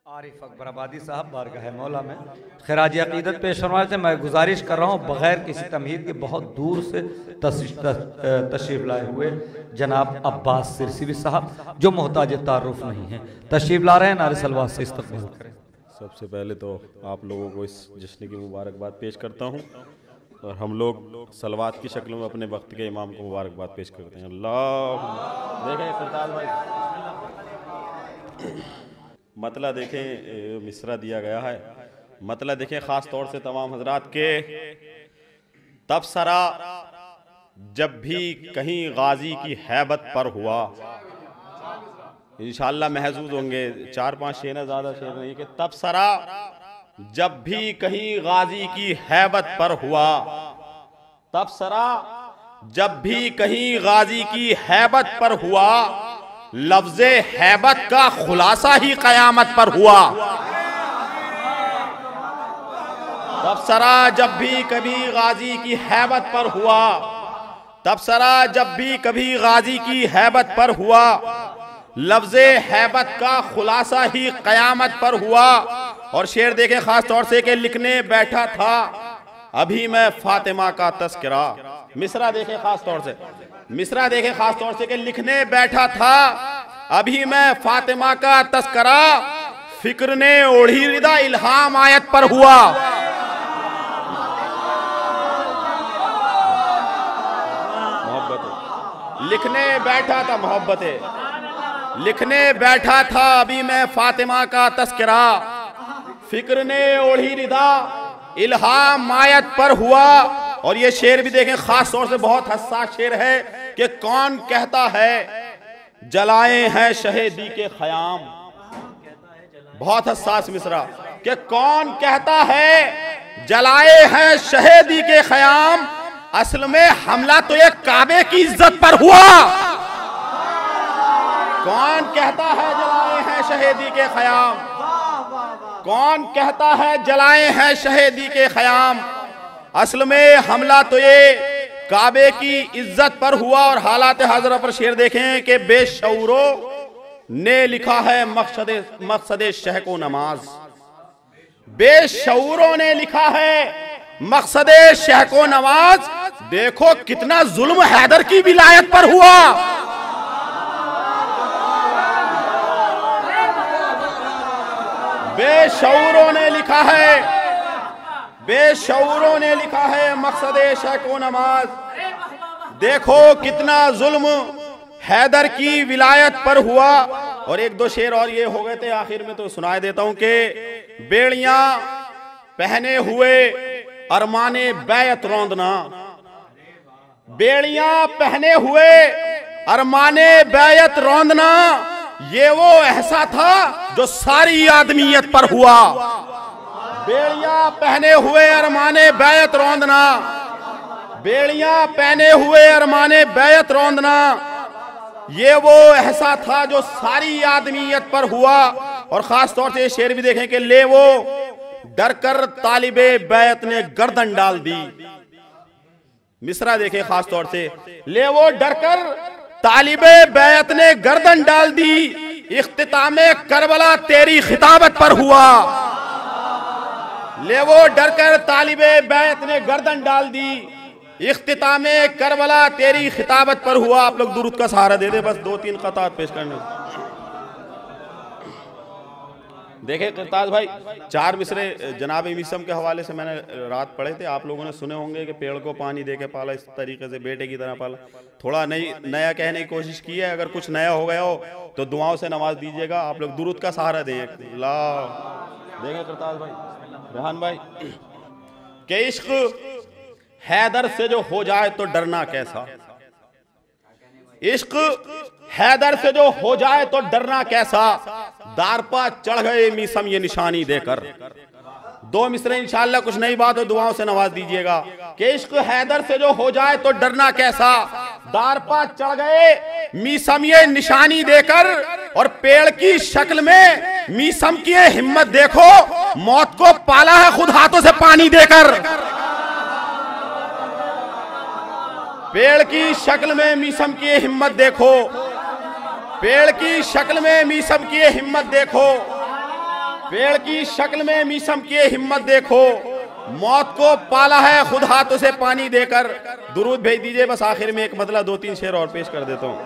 आरिफ अकबर आबादी साहब बारगाह मौला में खराज अकीदत पेश फरमाने से मैं गुजारिश कर रहा हूँ बग़ैर किसी तमहीद के बहुत दूर से तशरीफ़ लाए हुए जनाब अब्बास सिरसिवी साहब जो मोहताज तारुफ नहीं है तशरीफ़ ला रहे हैं, नारे सलवात से इस्तक़बाल करें। सबसे पहले तो आप लोगों को इस जश्न की मुबारकबाद पेश करता हूँ और हम लोग सलवात की शक्ल में अपने वक्त के इमाम को मुबारकबाद पेश करते हैं। अल्लाह देखें सरताज भाई, मतला देखें मिसरा दिया गया है, मतला देखें ख़ास तौर से तमाम हजरात के तबसरा जब भी कहीं गाजी की हैबत पर हुआ, इंशाअल्लाह महसूस होंगे। 4-5 शेर है, ज़्यादा शेर नहीं, कि तबसरा जब भी कहीं गाजी की हैबत पर हुआ, तबसरा जब भी कहीं गाजी की हैबत पर हुआ, लफ्ज़े हैबत का खुलासा ही कयामत पर हुआ। तबसरा जब भी कभी गाजी की हैबत पर हुआ, तबसरा जब भी कभी गाजी की हैबत पर हुआ, लफ्ज़े हैबत का खुलासा ही कयामत पर हुआ। और शेर देखें खास तौर से कि लिखने बैठा था अभी मैं फातिमा का तस्करा। मिसरा देखें खास तौर से, मिसरा देखें खास तौर से कि लिखने बैठा था अभी मैं फातिमा का तस्करा, फिक्र ने ओढ़ी रिदा इल्हाम आयत पर हुआ। मोहब्बत लिखने बैठा था, मोहब्बत लिखने बैठा था अभी मैं फातिमा का तस्करा, फिक्र ने ओढ़ी रिदा इल्हाम आयत पर हुआ। और ये शेर भी देखें खास तौर से बहुत हसास शेर है कि कौन कहता है जलाए हैं शहीदी के ख़याम। बहुत हसास मिसरा कि कौन कहता है जलाए हैं शहीदी के ख़याम, असल में हमला तो ये काबे की इज्जत पर हुआ। कौन कहता है जलाए हैं शहीदी के ख़याम, कौन कहता है जलाए हैं शहीदी के ख़याम, असल में हमला तो ये काबे की इज्जत पर हुआ। और हालात हाज़िरा पर शेर देखें कि बेशऊरों ने लिखा है मकसद शहको नमाज, बेशऊरों ने लिखा है मकसद शहको नमाज। देखो कितना जुल्म हैदर की विलायत पर हुआ। बेशऊरों ने लिखा है, बेशऊरों ने लिखा है मकसद शहको नमाज। देखो कितना जुल्म हैदर की विलायत पर हुआ। और एक दो शेर और ये हो गए थे, आखिर में तो सुनाए देता हूं कि बेड़ियां पहने हुए अरमाने बैत रौंदना, बेड़ियां पहने हुए अरमाने बैत रौंदना, ये वो ऐसा था जो सारी आदमियत पर हुआ। बेड़ियां पहने हुए अरमाने बैत रौंदना, बेड़ियां पहने हुए अरमाने बैत रौंदना, ये वो ऐसा था जो सारी आदमियत पर हुआ। और खास तौर से शेर भी देखें कि ले वो डरकर तालिबे बैत ने गर्दन डाल दी। मिसरा देखें खास तौर से, ले वो डरकर तालिबे बैत ने गर्दन डाल दी, इख्तितामे करबला तेरी खिताबत पर हुआ। ले वो डरकर तालिबे बैत ने गर्दन डाल दी, इख्तितामे करबला तेरी खिताबत पर हुआ। आप लोग दुरूद का सहारा दे दे, बस 2-3 क़तात पेश करने। देखे करताज भाई, 4 मिसरे जनाब मिसम के हवाले से मैंने रात पढ़े थे, आप लोगों ने सुने होंगे कि पेड़ को पानी दे के पाला, इस तरीके से बेटे की तरह पाला। थोड़ा नया कहने की कोशिश की है, अगर कुछ नया हो गया हो तो दुआओं से नवाज दीजिएगा। आप लोग दुरूद का सहारा दें। देखे करताज भाई, रेहान भाई, कि इश्क हैदर से जो हो जाए तो डरना कैसा, इश्क हैदर से जो हो जाए तो डरना कैसा, दारपा चढ़ गए मीसम ये निशानी देकर। 2 मिसरे इंशाअल्लाह कुछ नई बात हो दुआओं से नवाज दीजिएगा। कि इश्क हैदर से जो हो जाए तो डरना कैसा, दारपा चढ़ गए मीसम ये निशानी देकर। और पेड़ की शक्ल में मीसम की हिम्मत देखो, मौत को पाला है खुद हाथों से पानी देकर। पेड़ की शक्ल में मीसम की हिम्मत देखो, पेड़ की शक्ल में मीसम की हिम्मत देखो। पेड़ की शक्ल में मीसम की हिम्मत देखो, मौत को पाला है खुद हाथों से पानी देकर। दुरूद भेज दीजिए। बस आखिर में एक मतलब 2-3 शेर और पेश कर देता हूँ।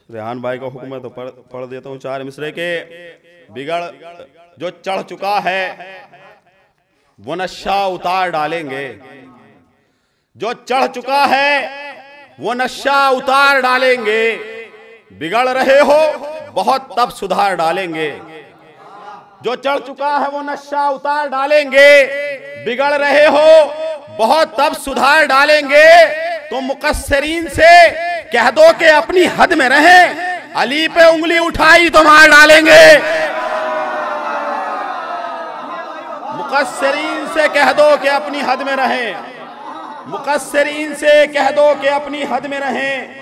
रेहान भाई का हुक्म है तो पढ़ देता हूँ। 4 मिसरे के बिगड़ जो चढ़ चुका है वो नशा उतार डालेंगे। जो चढ़ चुका है वो नशा उतार डालेंगे। बिगड़ रहे हो बहुत तब सुधार डालेंगे। जो चढ़ चुका है वो नशा उतार डालेंगे। बिगड़ रहे हो बहुत तब सुधार डालेंगे। तो मुकस्सरीन से कह दो कि अपनी हद में रहें, अली पे उंगली उठाई तो मार डालेंगे। मुकस्सरीन से कह दो कि अपनी हद में रहें, मुकस्सरीन से कह दो कि अपनी हद में रहें,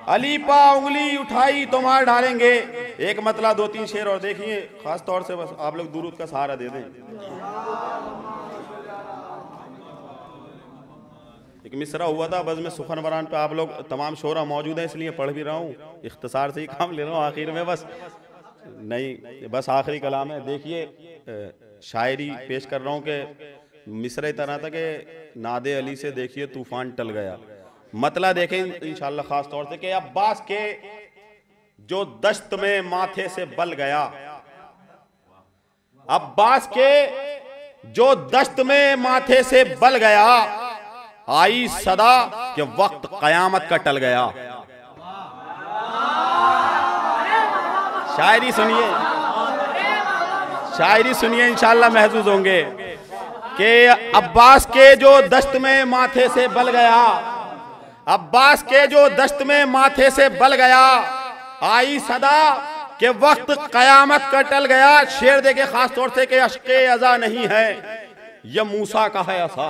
अली पा उंगली उठाई तो मार डालेंगे। एक मतलब 2-3 शेर और देखिए, खास तौर से बस आप लोग दुरूद का सहारा दे दें। एक मिसरा हुआ था बज़्म सुखन बरान पे, आप लोग तमाम शोरा मौजूद हैं इसलिए पढ़ भी रहा हूँ, इख्तिसार से ही काम ले रहा हूँ आखिर में। बस नहीं, बस आखिरी कलाम है। देखिए शायरी पेश कर रहा हूँ कि मिसरे तरह था कि नादे अली से देखिए तूफान टल गया। मतलब देखें इंशाअल्लाह खास तौर से कि अब्बास के जो दश्त में माथे से बल गया, अब्बास के जो दश्त में माथे से बल गया, आई सदा कि वक्त कयामत का टल गया। शायरी सुनिए, शायरी सुनिए, इंशाअल्लाह महसूस होंगे कि अब्बास के जो दश्त में माथे से बल गया, अब्बास के जो दश्त में माथे से बल गया, आई सदा कि वक्त कयामत का टल गया। शेर देखे खास तौर से कि अश्के अज़ा नहीं है ये मूसा का है ऐसा,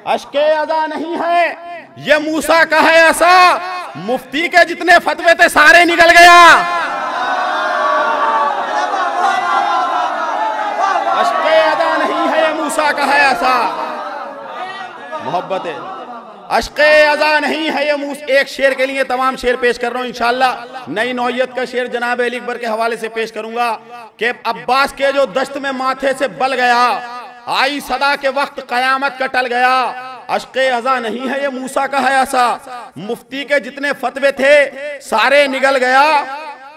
अश्के अज़ा नहीं है ये मूसा का है ऐसा, मुफ्ती के जितने फतवे थे सारे निकल गया। अश्के अज़ा नहीं है ये मूसा का है ऐसा, मोहब्बत है। अश्के अज़ा नहीं है ये मूसा। एक शेर के लिए तमाम शेर पेश कर रहा हूं इंशाअल्लाह। नई नौयत का शेर जनाब अली अकबर के हवाले से पेश करूंगा कि अब्बास के जो दश्त में माथे से बल गया, आई सदा के वक्त कयामत का टल गया। अश्के अज़ा नहीं है ये मूसा का है ऐसा, मुफ्ती के जितने फतवे थे सारे निकल गया।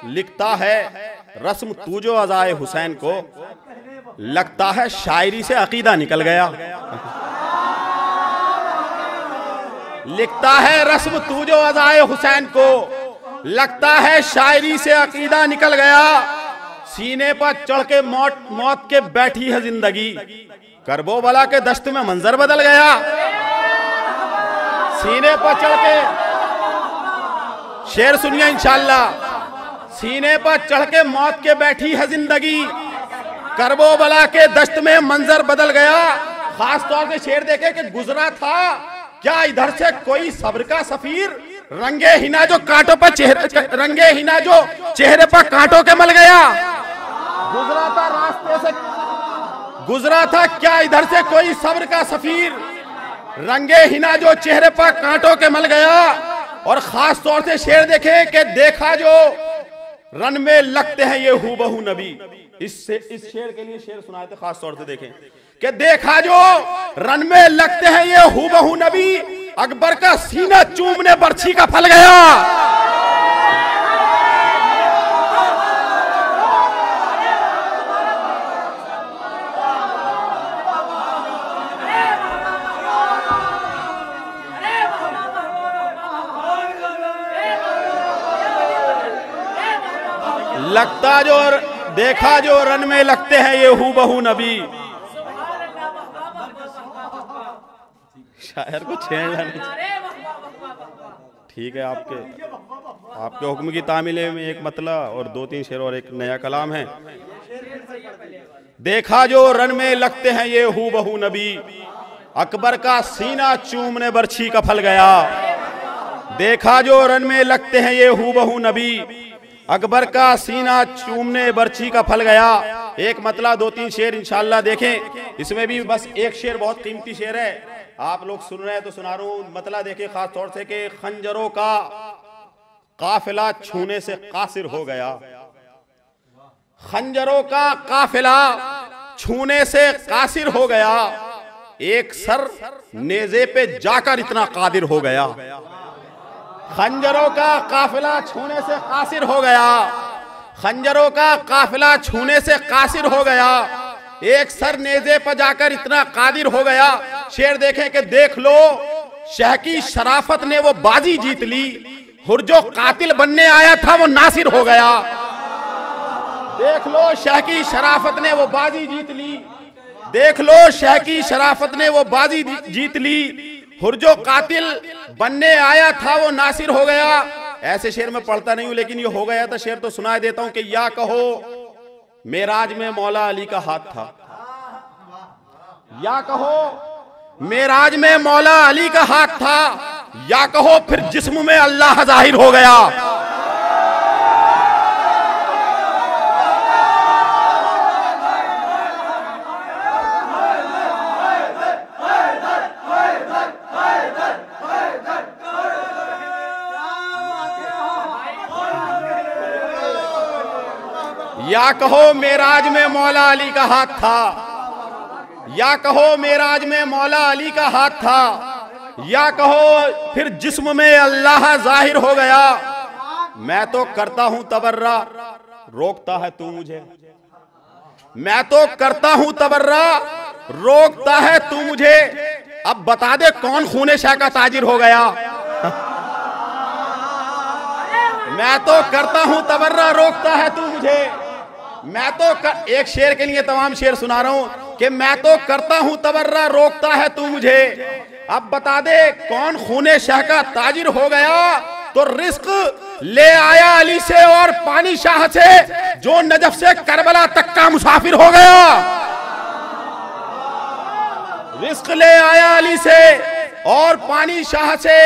लिखता है रस्म तू जो अज़ाए हुसैन को, लगता है शायरी से अकीदा निकल गया। लिखता है रस्म तू जो अज़ाए हुसैन को, लगता है शायरी से अकीदा निकल गया। सीने पर चढ़ के मौत के बैठी है जिंदगी, करबोबला के दश्त में मंजर बदल गया। सीने पर चढ़ के, शेर सुनिए इंशाअल्लाह, सीने पर चढ़ के मौत के बैठी है जिंदगी, करबोबला के दश्त में मंजर बदल गया। खास तौर से शेर देखे कि गुजरा था क्या इधर से कोई सब्र का सफीर, रंगे हिना जो कांटों पर रंगे हिना जो चेहरे पर कांटों के मल गया। गुजरा था रास्ते से, गुजरा था क्या इधर से कोई सब्र का सफीर, रंगे हिना जो चेहरे पर कांटों के मल गया। और खास तौर से शेर देखें कि देखा जो रन में लगते हैं ये हूबहू नबी। इस शेर के लिए शेर सुनाए थे, खास तौर से देखें कि देखा जो रन में लगते हैं ये हूबहू नबी, अकबर का सीना चूमने बर्छी का फल गया। लगता जो देखा जो रन में लगते हैं ये हूबहू नबी। शायर को छेड़ना नहीं, ठीक है। आपके हुक्म की तामीले में एक मतला और 2-3 शेर और एक नया कलाम है। देखा जो रन में लगते हैं ये हूबहू नबी, अकबर का सीना चूमने बर्छी का फल गया। देखा जो रन में लगते हैं ये हूबहू नबी, अकबर का सीना चूमने बर्छी का फल गया। एक मतला 2-3 शेर इंशाअल्लाह देखें। इसमें भी बस एक शेर बहुत कीमती शेर है आप लोग सुन रहे हैं तो सुना रहा हूं, मतला देखिए खास तौर से कि खंजरों का काफिला छूने से कासिर हो गया। खंजरों का काफिला छूने से कासिर हो गया, एक सर नेज़े पे जाकर इतना कादिर हो गया। खंजरों का काफिला छूने से कासिर हो गया, खंजरों का काफिला छूने से कासिर हो गया, एक सर नेज़े पर जाकर इतना कादिर हो गया। शेर देखें कि देख लो शह की शराफत ने वो बाजी जीत ली, हुर जो कातिल बनने आया था वो नासिर हो गया। देख लो शह की शराफत ने वो बाजी जीत ली, देख लो शह की शराफत ने वो बाजी जीत ली, हुर जो कातिल बनने आया था वो नासिर हो गया। ऐसे शेर में पढ़ता नहीं हूं, लेकिन ये हो गया था शेर तो सुना देता हूं कि या कहो मेराज में मौला अली का हाथ था, या कहो मेराज में मौला अली का हाथ था, या कहो फिर जिस्म में अल्लाह जाहिर हो गया। या कहो मेराज में मौला अली का हाथ था, या कहो मेराज में मौला अली का हाथ था, या कहो फिर जिस्म में अल्लाह जाहिर हो गया। मैं तो करता हूं तबर्रा, रोकता है तू मुझे, मैं तो करता हूं तबर्रा, रोकता है तू मुझे। अब बता दे कौन खूने शाह का ताजिर हो गया। मैं तो करता हूं तबर्रा, रोकता है तू मुझे। मैं तो एक शेर के लिए तमाम शेर सुना रहा हूं कि मैं तो करता हूं तबर्रा, रोकता है तू मुझे। अब बता दे कौन खूने शाह का ताजिर हो गया। तो रिस्क ले आया अली से और पानी शाह से, जो नजफ से करबला तक का मुसाफिर हो गया। रिस्क ले आया अली से और पानी शाह से,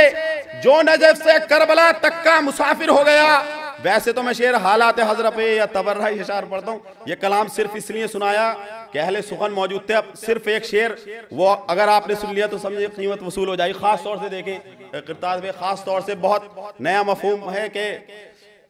जो नजफ से करबला तक का मुसाफिर हो गया। वैसे तो मैं शेर हालात हजरत पे या तबर्रा इशार पढ़ता हूँ, ये कलाम सिर्फ इसलिए सुनाया कि अहले सुखन मौजूद थे। अब सिर्फ एक शेर वो अगर आपने सुन लिया तो समझे कीमत वसूल हो जाएगी। खास तौर से देखें किरताज में खास तौर से बहुत नया मफहूम है कि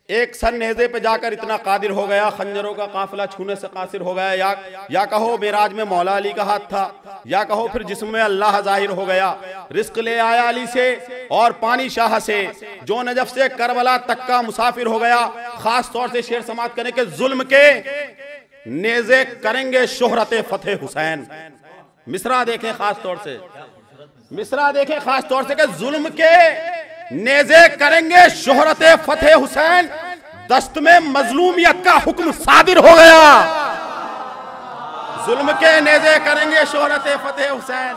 एक सर नेज़े पे जाकर इतना कादिर हो गया, खंजरों का काफिला छूने से कासिर हो गया। या कहो मेराज में मौला अली का हाथ था, या कहो फिर जिस्म में अल्लाह जाहिर हो गया। रिस्क ले आया अली से और पानी शाह से, जो नजफ से करबला तक का मुसाफिर हो गया। खास तौर से शेर समाप्त करने के जुल्म के नेज़े करेंगे शोहरत फतेह हुसैन। मिसरा देखें खास तौर से, मिसरा देखें खास तौर से कि जुल्म के नेज़े करेंगे शोहरत फतेह हुसैन, दस्त में मजलूमियत का हुक्म सादिर हो गया। जुल्म के नेज़े करेंगे शोहरत फतेह हुसैन।